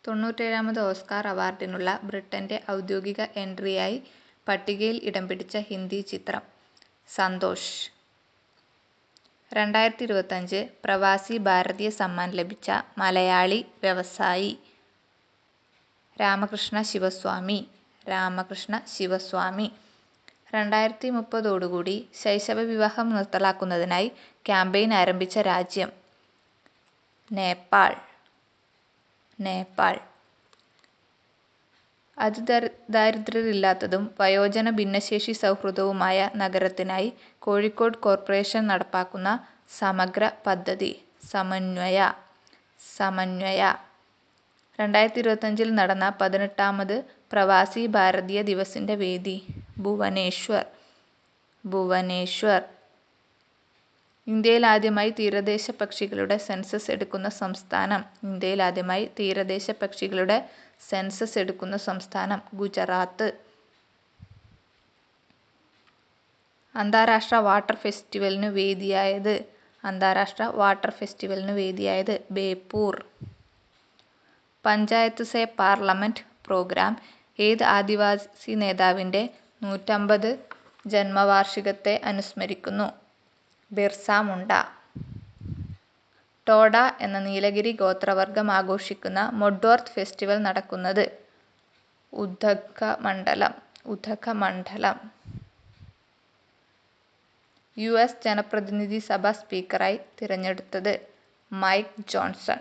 97ാമത് Oscar അവാർഡിനുള്ള ബ്രിട്ടന്റെ ഔദ്യോഗിക എൻട്രിയായി പട്ടികയിൽ ഇടം പിടിച്ച ഹിന്ദി ചിത്രം സന്തോഷ്. 2025 പ്രവാസി ഭാരതീയ സമ്മാൻ ലഭിച്ച മലയാളി വ്യവസായി രാമകൃഷ്ണ ശിവസ്വാമി. 2030ഓടുകൂടി ശൈശവ വിവാഹം നിർത്തലാക്കുന്നതിനായി ക്യാമ്പയിൻ ആരംഭിച്ച രാജ്യം നേപ്പാൾ. അതിദാരിദ്ര്യരില്ലാത്തതും വയോജന ഭിന്നശേഷി സൗഹൃദവുമായ നഗരത്തിനായി കോഴിക്കോട് കോർപ്പറേഷൻ നടപ്പാക്കുന്ന സമഗ്ര പദ്ധതി സമന്വയ. 2025 നടന്ന 18ാമത് പ്രവാസി ഭാരതീയ ദിവസിന്റെ വേദി ഭുവനേശ്വർ. ഇന്ത്യയിലാദ്യമായി തീരദേശ പക്ഷികളുടെ സെൻസസ് എടുക്കുന്ന സംസ്ഥാനം ഗുജറാത്ത്. അന്താരാഷ്ട്ര വാട്ടർ ഫെസ്റ്റിവലിനു വേദിയായത് ബേപ്പൂർ. പഞ്ചായത്ത് സേ പാർലമെന്റ് പ്രോഗ്രാം ഏത് ആദിവാസി നേതാവിന്റെ 150 ജന്മവാർഷികത്തെ അനുസ്മരിക്കുന്നു? ബിർസ മുണ്ട. ടോഡ എന്ന നീലഗിരി ഗോത്രവർഗം ആഘോഷിക്കുന്ന മൊഡ്വാർത്ത് ഫെസ്റ്റിവൽ നടക്കുന്നത് ഉദഗമണ്ഡലം. യു.എസ്. ജനപ്രതിനിധി സഭ സ്പീക്കറായി തിരഞ്ഞെടുത്തത് മൈക്ക് ജോൺസൺ.